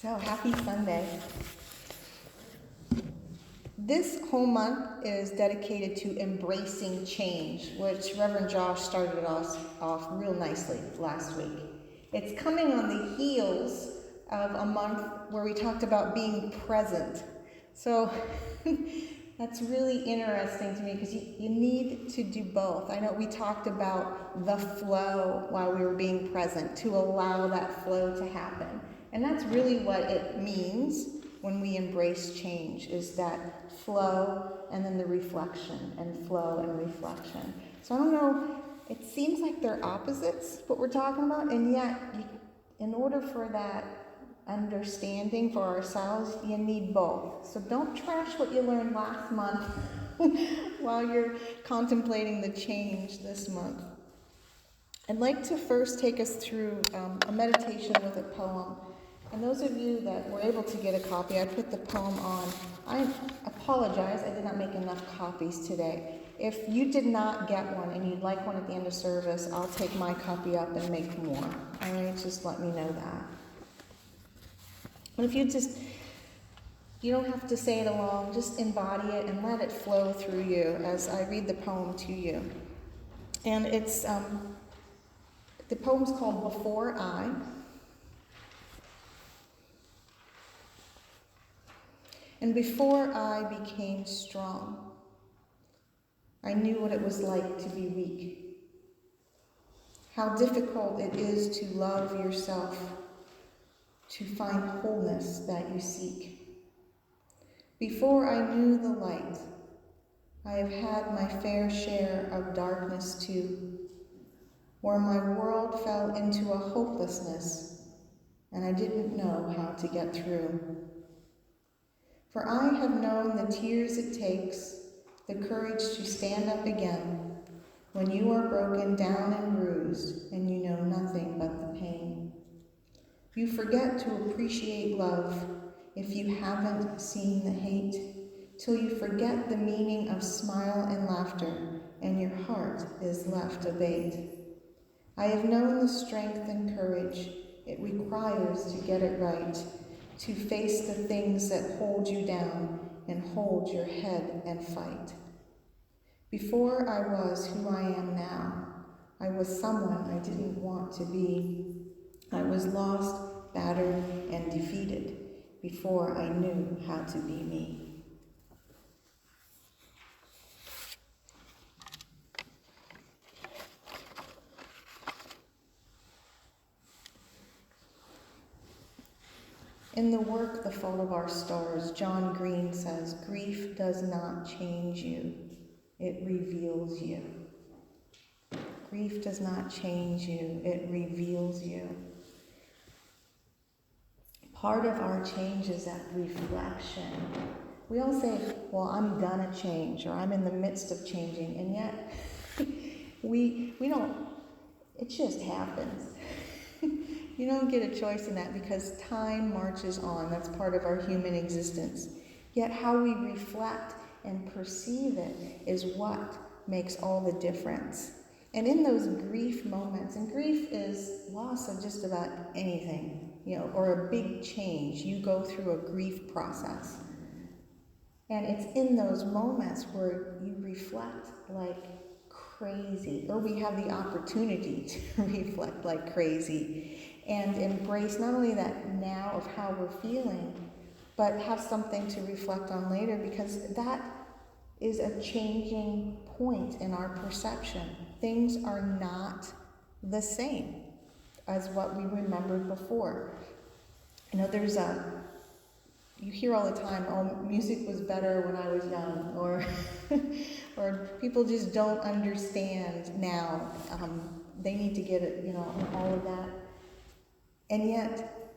So, happy Sunday. This whole month is dedicated to embracing change, which Reverend Josh started us off real nicely last week. It's coming on the heels of a month where we talked about being present. So that's really interesting to me because you need to do both. I know we talked about the flow while we were being present, to allow that flow to happen. And that's really what it means when we embrace change, is that flow and then the reflection, and flow and reflection. So I don't know, it seems like they're opposites, what we're talking about, and yet in order for that understanding for ourselves, you need both. So don't trash what you learned last month while you're contemplating the change this month. I'd like to first take us through a meditation with a poem. And those of you that were able to get a copy, I put the poem on. I apologize, I did not make enough copies today. If you did not get one and you'd like one at the end of service, I'll take my copy up and make more. All right, just let me know that. But if you don't have to say it along, just embody it and let it flow through you as I read the poem to you. And it's, the poem's called Before I. And before I became strong, I knew what it was like to be weak. How difficult it is to love yourself, to find wholeness that you seek. Before I knew the light, I have had my fair share of darkness too, where my world fell into a hopelessness and I didn't know how to get through. For I have known the tears it takes, the courage to stand up again, when you are broken down and bruised and you know nothing but the pain. You forget to appreciate love if you haven't seen the hate, till you forget the meaning of smile and laughter and your heart is left abate. I have known the strength and courage it requires to get it right, to face the things that hold you down and hold your head and fight. Before I was who I am now, I was someone I didn't want to be. I was lost, battered, and defeated before I knew how to be me. In the work, The Fault of Our Stars, John Green says, grief does not change you, it reveals you. Grief does not change you, it reveals you. Part of our change is that reflection. We all say, well, I'm gonna change, or I'm in the midst of changing, and yet we don't, it just happens. You don't get a choice in that because time marches on. That's part of our human existence. Yet how we reflect and perceive it is what makes all the difference. And in those grief moments, and grief is loss of just about anything, or a big change. You go through a grief process. And it's in those moments where you reflect like crazy, or we have the opportunity to reflect like crazy and embrace not only that now of how we're feeling, but have something to reflect on later, because that is a changing point in our perception. Things are not the same as what we remembered before. You hear all the time, oh, music was better when I was young, or people just don't understand now. They need to get it, all of that. And yet,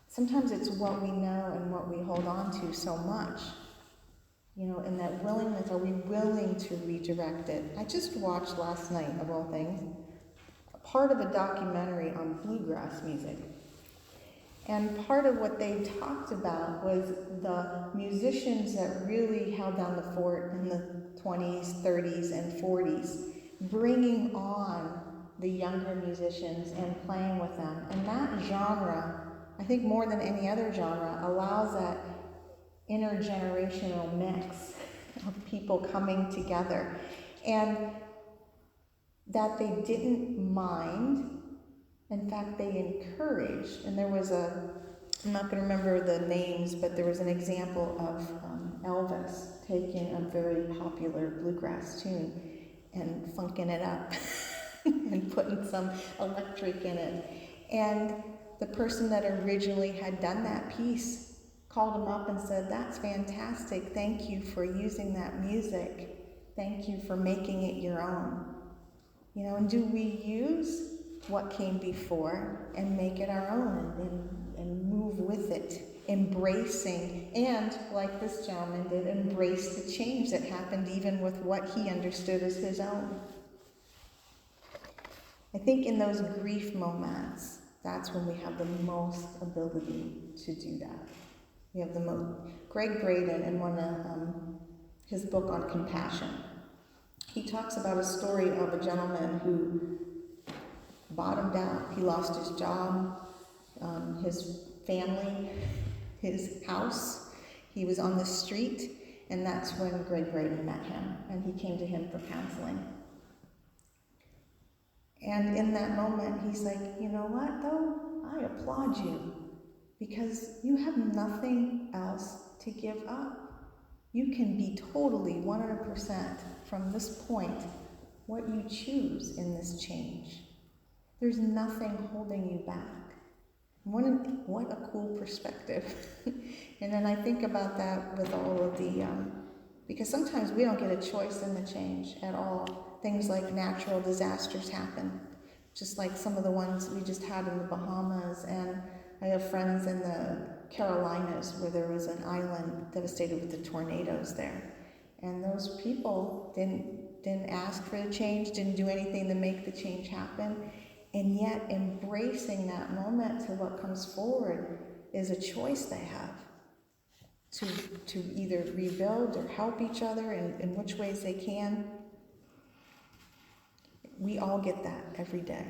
sometimes it's what we know and what we hold on to so much. And that willingness, are we willing to redirect it? I just watched last night, of all things, part of a documentary on bluegrass music. And part of what they talked about was the musicians that really held down the fort in the 20s, 30s, and 40s, bringing on the younger musicians and playing with them. And that genre I think more than any other genre, allows that intergenerational mix of people coming together, and that they didn't mind. In fact, they encouraged. And there was I'm not going to remember the names, but there was an example of Elvis taking a very popular bluegrass tune and funking it up and putting some electric in it. And the person that originally had done that piece called him up and said, "That's fantastic. Thank you for using that music. Thank you for making it your own." You know, and do we use what came before and make it our own and move with it, embracing, and like this gentleman did, embrace the change that happened even with what he understood as his own. I think in those grief moments, that's when we have the most ability to do that. We have the most. Greg Braden, in one of his book on compassion, he talks about a story of a gentleman who bottomed out. He lost his job, his family, his house. He was on the street, and that's when Greg Braden met him, and he came to him for counseling. And in that moment, he's like, "You know what, though? I applaud you, because you have nothing else to give up. You can be totally 100% from this point what you choose in this change. There's nothing holding you back." What a cool perspective. And then I think about that with all of the, because sometimes we don't get a choice in the change at all. Things like natural disasters happen, just like some of the ones we just had in the Bahamas. And I have friends in the Carolinas where there was an island devastated with the tornadoes there. And those people didn't ask for the change, didn't do anything to make the change happen. And yet embracing that moment to what comes forward is a choice they have to either rebuild or help each other in which ways they can. We all get that every day.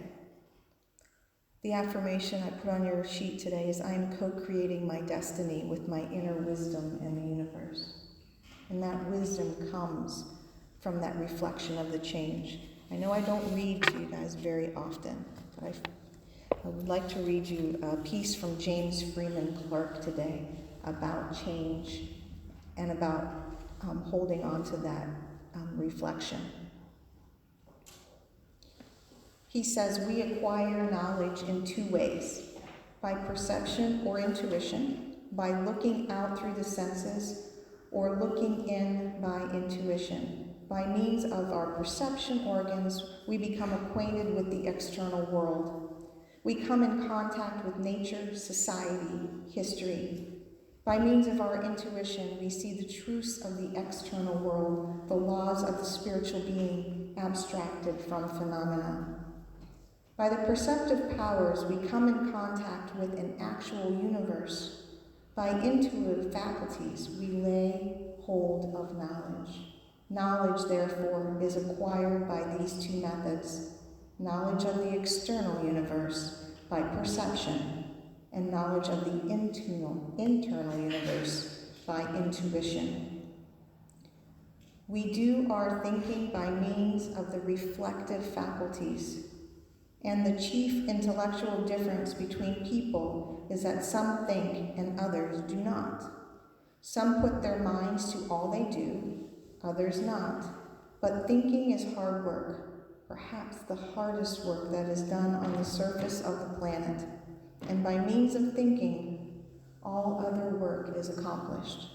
The affirmation I put on your sheet today is, "I am co-creating my destiny with my inner wisdom in the universe." And that wisdom comes from that reflection of the change. I know I don't read to you guys very often, but I would like to read you a piece from James Freeman Clark today about change and about holding on to that reflection. He says, "We acquire knowledge in two ways: by perception or intuition, by looking out through the senses, or looking in by intuition. By means of our perception organs, we become acquainted with the external world. We come in contact with nature, society, history. By means of our intuition, we see the truths of the external world, the laws of the spiritual being abstracted from phenomena. By the perceptive powers, we come in contact with an actual universe. By intuitive faculties, we lay hold of knowledge. Knowledge, therefore, is acquired by these two methods: knowledge of the external universe by perception, and knowledge of the internal universe by intuition. We do our thinking by means of the reflective faculties, and the chief intellectual difference between people is that some think and others do not. Some put their minds to all they do, others not. But thinking is hard work, perhaps the hardest work that is done on the surface of the planet. And by means of thinking, all other work is accomplished.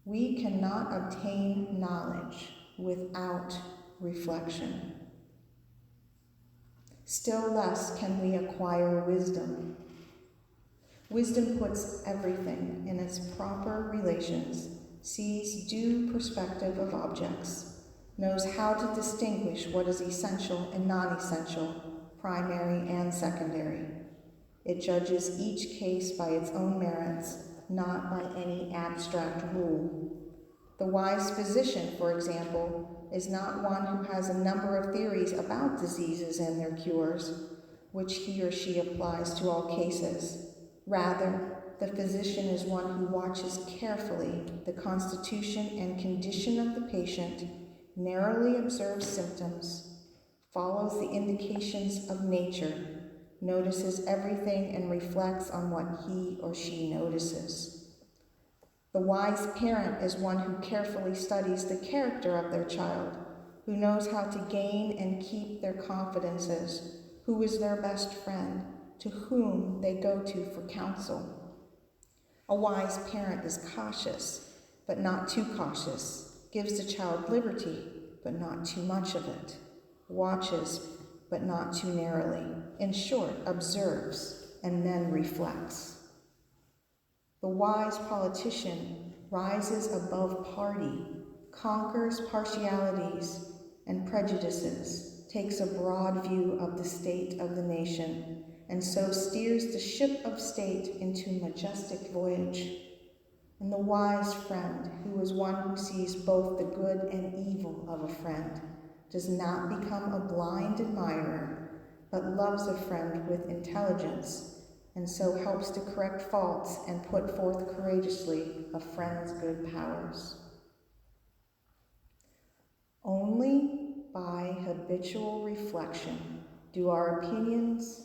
We cannot obtain knowledge without reflection. Still less can we acquire wisdom. Wisdom puts everything in its proper relations, sees due perspective of objects, knows how to distinguish what is essential and non-essential, primary and secondary. It judges each case by its own merits, not by any abstract rule. The wise physician, for example, is not one who has a number of theories about diseases and their cures, which he or she applies to all cases. Rather, the physician is one who watches carefully the constitution and condition of the patient, narrowly observes symptoms, follows the indications of nature, notices everything and reflects on what he or she notices. The wise parent is one who carefully studies the character of their child, who knows how to gain and keep their confidences, who is their best friend, to whom they go to for counsel. A wise parent is cautious, but not too cautious, gives the child liberty, but not too much of it, watches, but not too narrowly. In short, observes and then reflects. The wise politician rises above party, conquers partialities and prejudices, takes a broad view of the state of the nation, and so steers the ship of state into majestic voyage. And the wise friend, who is one who sees both the good and evil of a friend, does not become a blind admirer, but loves a friend with intelligence, and so helps to correct faults and put forth courageously a friend's good powers. Only by habitual reflection do our opinions,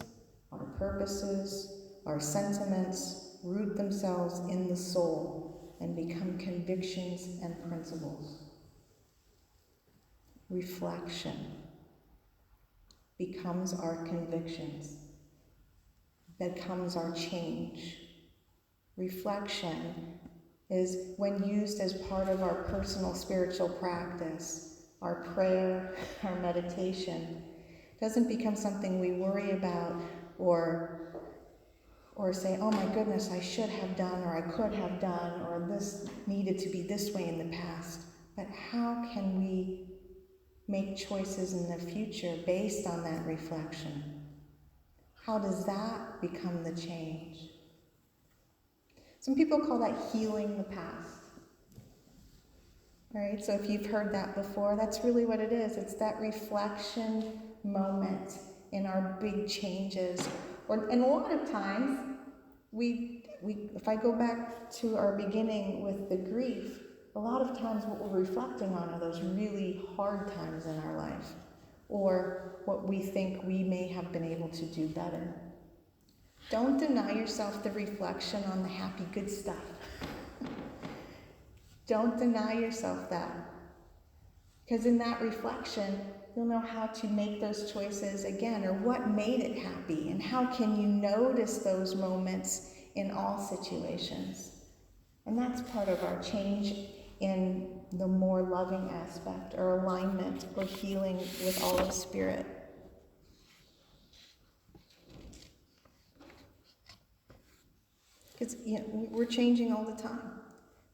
our purposes, our sentiments root themselves in the soul and become convictions and principles. Reflection becomes our convictions, becomes our change. Reflection is, when used as part of our personal spiritual practice, our prayer, our meditation, doesn't become something we worry about or say, oh my goodness, I should have done, or I could have done, or this needed to be this way in the past. But how can we make choices in the future based on that reflection? How does that become the change? Some people call that healing the past. Right? So if you've heard that before, that's really what it is. It's that reflection moment in our big changes. And a lot of times, if I go back to our beginning with the grief, a lot of times what we're reflecting on are those really hard times in our life, or what we think we may have been able to do better. Don't deny yourself the reflection on the happy, good stuff. Don't deny yourself that. Because in that reflection, you'll know how to make those choices again, or what made it happy, and how can you notice those moments in all situations. And that's part of our change in the more loving aspect, or alignment, or healing with all of spirit. Because we're changing all the time.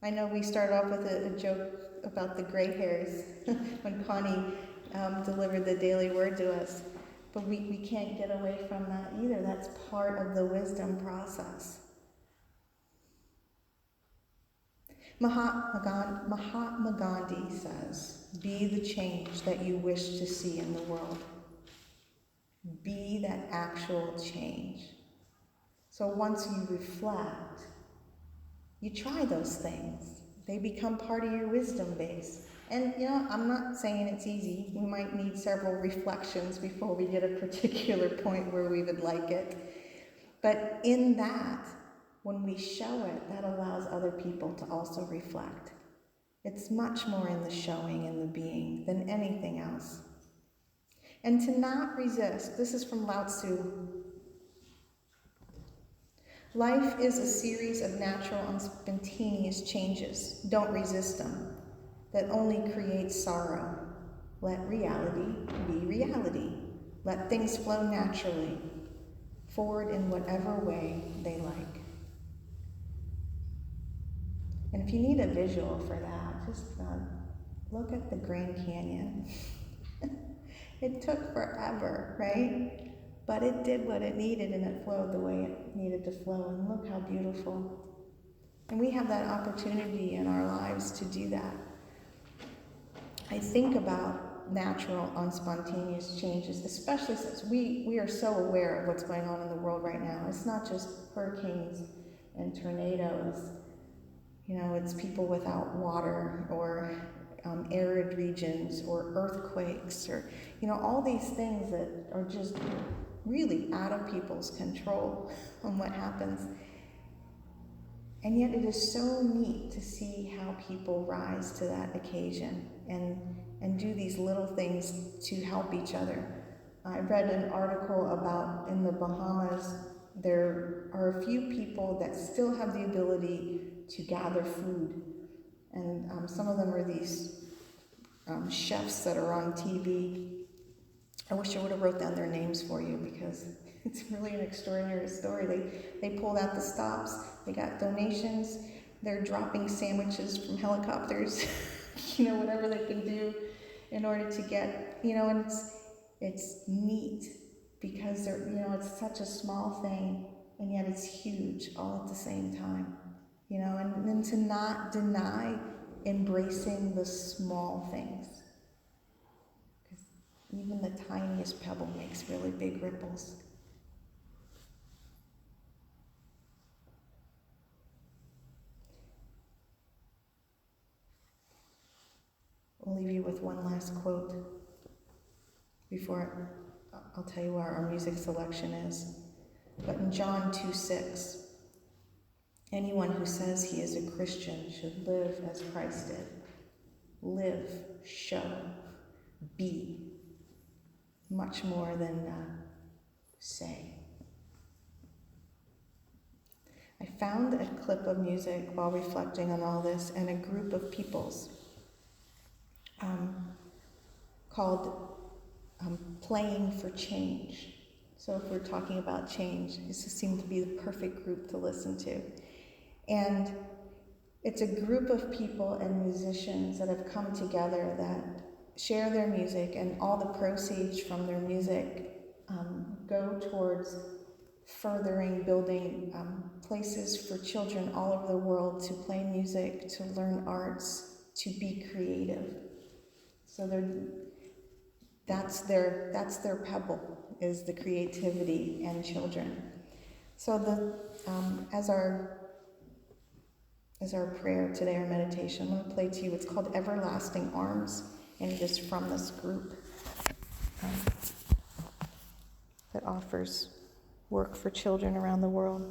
I know we started off with a joke about the gray hairs when Connie delivered the daily word to us, but we can't get away from that either. That's part of the wisdom process. Mahatma Gandhi says, be the change that you wish to see in the world. Be that actual change. So once you reflect, you try those things. They become part of your wisdom base. And I'm not saying it's easy. We might need several reflections before we get a particular point where we would like it. But in that, when we show it, that allows other people to also reflect. It's much more in the showing and the being than anything else. And to not resist, this is from Lao Tzu. Life is a series of natural and spontaneous changes. Don't resist them. That only creates sorrow. Let reality be reality. Let things flow naturally, forward in whatever way they like. And if you need a visual for that, just look at the Grand Canyon. It took forever, right? But it did what it needed, and it flowed the way it needed to flow, and look how beautiful. And we have that opportunity in our lives to do that. I think about unnatural, unspontaneous changes, especially since we are so aware of what's going on in the world right now. It's not just hurricanes and tornadoes. It's people without water, or arid regions, or earthquakes, or, all these things that are just really out of people's control on what happens. And yet it is so neat to see how people rise to that occasion and do these little things to help each other. I read an article about in the Bahamas, there are a few people that still have the ability to gather food. And some of them are these chefs that are on TV. I wish I would have wrote down their names for you, because it's really an extraordinary story. They pulled out the stops, they got donations, they're dropping sandwiches from helicopters, whatever they can do in order to get, and it's neat, because it's such a small thing, and yet it's huge all at the same time, and then to not deny embracing the small things. Because even the tiniest pebble makes really big ripples. I'll leave you with one last quote before I'll tell you where our music selection is. But in John 2:6, anyone who says he is a Christian should live as Christ did. Live, show, be, much more than say. I found a clip of music while reflecting on all this, and a group of peoples called Playing for Change. So if we're talking about change, this seemed to be the perfect group to listen to. And it's a group of people and musicians that have come together that share their music, and all the proceeds from their music go towards furthering, building places for children all over the world to play music, to learn arts, to be creative. So that's their pebble, is the creativity and children. So as our prayer today, our meditation, I'm going to play to you. It's called Everlasting Arms, and it is from this group that offers work for children around the world.